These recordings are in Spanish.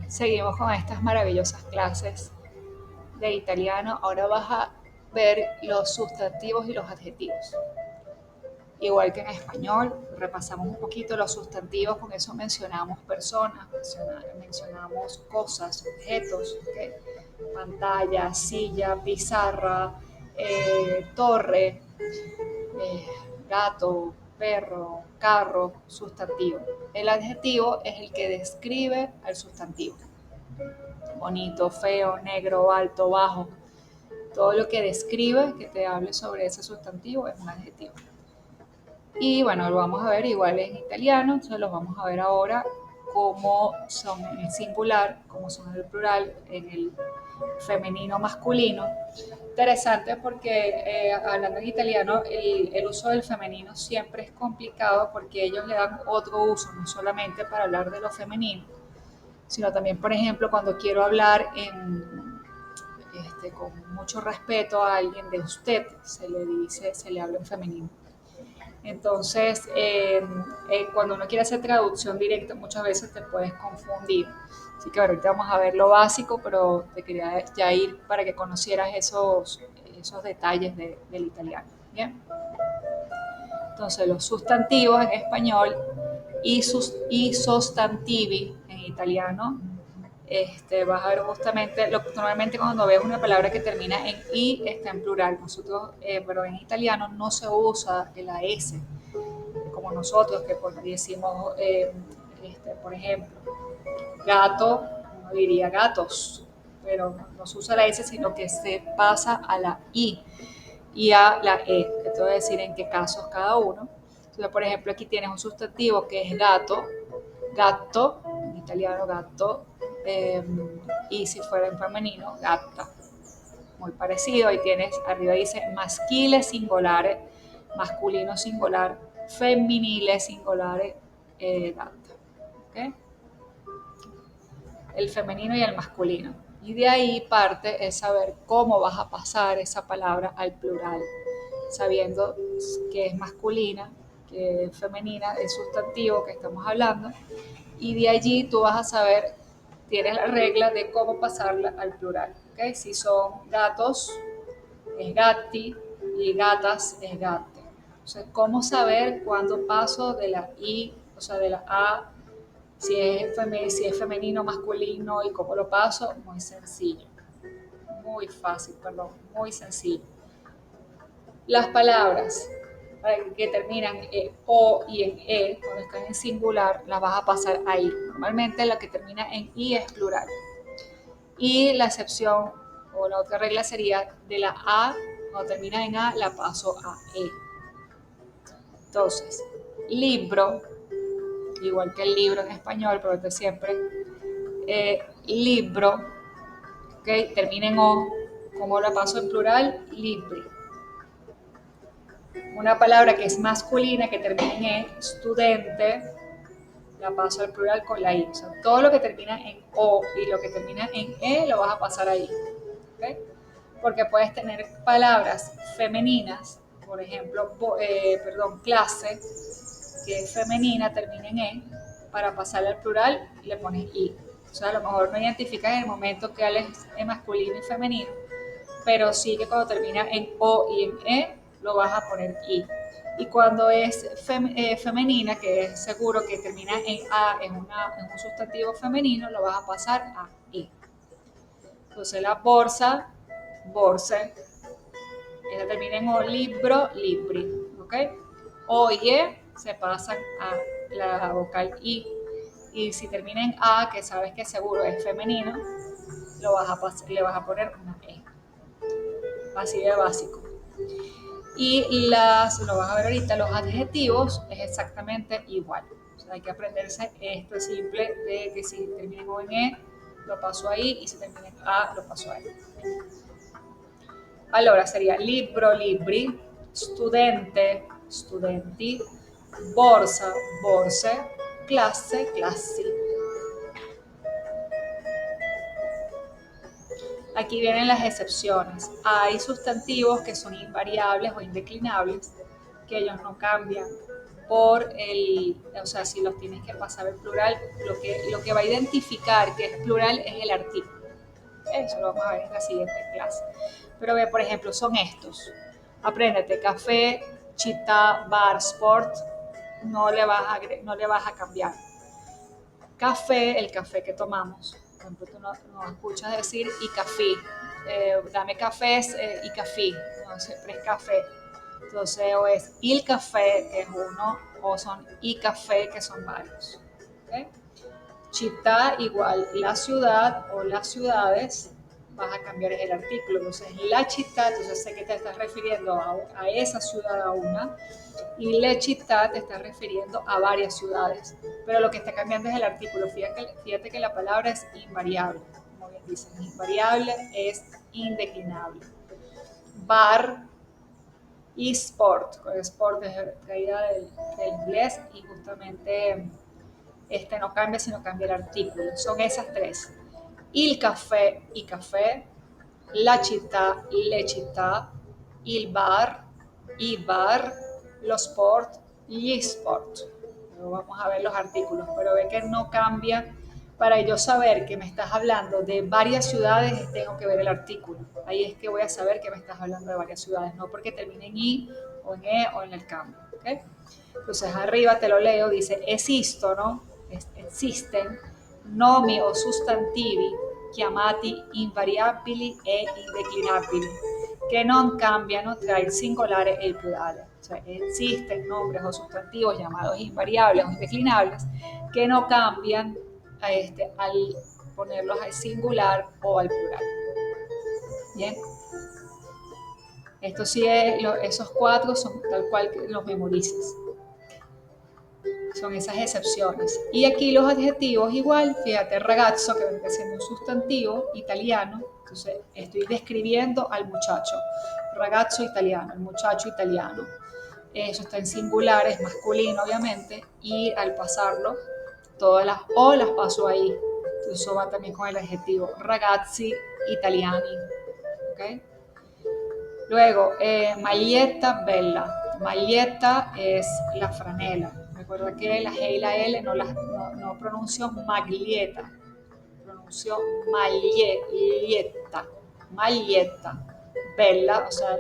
Seguimos con estas maravillosas clases de italiano. Ahora vas a ver los sustantivos y los adjetivos. Igual que en español, repasamos un poquito los sustantivos, con eso mencionamos personas, mencionamos cosas, objetos, ¿okay? Pantalla, silla, pizarra, torre, gato, perro, carro, sustantivo. El adjetivo es el que describe al sustantivo. Bonito, feo, negro, alto, bajo. Todo lo que describe, que te hable sobre ese sustantivo, es un adjetivo. Y bueno, lo vamos a ver igual en italiano, entonces los vamos a ver ahora cómo son en el singular, cómo son en el plural, en el femenino, masculino. Interesante porque hablando en italiano, el uso del femenino siempre es complicado porque ellos le dan otro uso, no solamente para hablar de lo femenino, sino también, por ejemplo, cuando quiero hablar con mucho respeto a alguien de usted, se le dice, se le habla en femenino. Entonces, cuando uno quiere hacer traducción directa, muchas veces te puedes confundir. Así que ahorita vamos a ver lo básico, pero te quería ya ir para que conocieras esos detalles del italiano. Bien. Entonces, los sustantivos en español y sostantivi en italiano, vas a ver justamente, normalmente cuando ves una palabra que termina en i está en plural. Nosotros, pero en italiano no se usa la s, como nosotros, que decimos, por ejemplo, gato, uno diría gatos, pero no se usa la S, sino que se pasa a la I y a la E, que te voy a decir en qué casos cada uno. Entonces, por ejemplo, aquí tienes un sustantivo que es gato, gatto, en italiano gatto, y si fuera en femenino, gatta. Muy parecido, ahí tienes, arriba dice maschile singolare, masculino singular, femminile singolare, gatta. ¿Okay? El femenino y el masculino. Y de ahí parte el saber cómo vas a pasar esa palabra al plural, sabiendo que es masculina, que es femenina, el sustantivo que estamos hablando, y de allí tú vas a saber, tienes la regla de cómo pasarla al plural. ¿Okay? Si son gatos, es gatti, y gatas es gatte. Entonces, ¿cómo saber cuándo paso de la I, o sea, de la A, si es femenino, masculino y cómo lo paso? Muy sencillo, muy fácil, perdón, muy sencillo. Las palabras que terminan en O y en E, cuando están en singular, las vas a pasar ahí. Normalmente la que termina en I es plural. Y la excepción o la otra regla sería de la A, cuando termina en A, la paso a E. Entonces, libro, igual que el libro en español, pero este siempre, libro, ¿ok? Termina en O, como la paso en plural, libri. Una palabra que es masculina, que termina en E, studente, la paso al plural con la I. O sea, todo lo que termina en O y lo que termina en E lo vas a pasar ahí. ¿Okay? Porque puedes tener palabras femeninas, por ejemplo, clase, que es femenina, termina en E, para pasarle al plural le pones I. O sea, a lo mejor no identificas en el momento que es masculino y femenino, pero sí que cuando termina en O y en E, lo vas a poner I. Y cuando es femenina, que es seguro que termina en A, en un sustantivo femenino, lo vas a pasar a I. Entonces la bolsa, borse, ella termina en O, libro, libri, ¿ok? O y E se pasan a la vocal I. Y si termina en A, que sabes que seguro es femenino, le vas a poner una E. Así de básico. Y lo vas a ver ahorita, los adjetivos es exactamente igual. O sea, hay que aprenderse esto simple de que si termina en O en E, lo paso ahí, y si termina en A, lo paso ahí. Allora sería libro, libri, studente, studenti, borsa, borse, classe, classi. Aquí vienen las excepciones. Hay sustantivos que son invariables o indeclinables, que ellos no cambian. por o sea, si los tienes que pasar al plural, lo que va a identificar que es plural es el artículo. Eso lo vamos a ver en la siguiente clase. Pero ve, por ejemplo, son estos. Apréndete, café, chita, bar, sport, no le vas a cambiar. Café, el café que tomamos. Por ejemplo, tú no escuchas decir y café. Dame cafés y café. No, siempre es café. Entonces, o es il café, que es uno, o son y café, que son varios. ¿Okay? Città igual la ciudad o las ciudades, vas a cambiar el artículo. Entonces, la città, entonces sé que te estás refiriendo a esa ciudad, a una, y le città te estás refiriendo a varias ciudades. Pero lo que está cambiando es el artículo. Fíjate que la palabra es invariable. Como bien dicen, invariable es indeclinable. Bar y sport. Con sport es traída del inglés y justamente no cambia, sino cambia el artículo. Son esas tres. Il caffè y café, la città, le città, il bar, i bar, lo sport, gli sport. Luego vamos a ver los artículos, pero ve que no cambia. Para yo saber que me estás hablando de varias ciudades, tengo que ver el artículo. Ahí es que voy a saber que me estás hablando de varias ciudades, no porque termine en i o en e o en el cambio. ¿Okay? Entonces arriba te lo leo, dice esistono, existen nomi o sostantivi chiamati invariabili e indeclinabili, che non cambiano tra il singolare e il plurale. Cioè, existen nombres o sustantivos llamados invariables o indeclinables que no cambian al ponerlos al singular o al plural. Bien. Esto sí es, esos cuatro son tal cual que los memorices. Son esas excepciones. Y aquí los adjetivos igual, fíjate, ragazzo, que vendría siendo un sustantivo italiano, entonces estoy describiendo al muchacho. Ragazzo italiano, el muchacho italiano. Eso está en singular, es masculino obviamente, y al pasarlo, todas las O las paso ahí. Entonces eso va también con el adjetivo ragazzi italiani. ¿Okay? Luego, maglietta bella. Maglietta es la franela. Recuerda que la G y la L no pronuncio maglietta, pronuncio maglietta. Maglietta. Bella, o sea,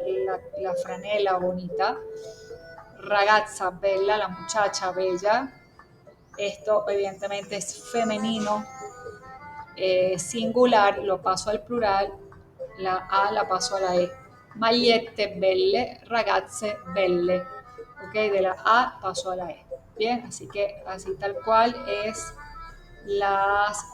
la franela bonita. Ragazza bella, la muchacha bella. Esto evidentemente es femenino, singular, lo paso al plural, la A la paso a la E. Magliette belle, ragazze belle. Ok, de la A paso a la E. Bien, así que así tal cual es las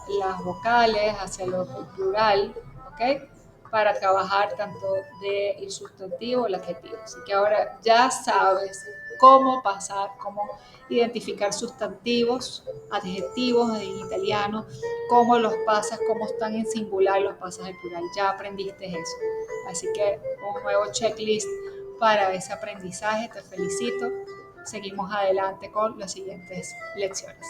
vocales hacia el plural, ok, para trabajar tanto del sustantivo o el adjetivo. Así que ahora ya sabes cómo pasar, cómo identificar sustantivos, adjetivos en italiano, cómo los pasas, cómo están en singular, los pasas al plural. Ya aprendiste eso. Así que un nuevo checklist para ese aprendizaje. Te felicito. Seguimos adelante con las siguientes lecciones.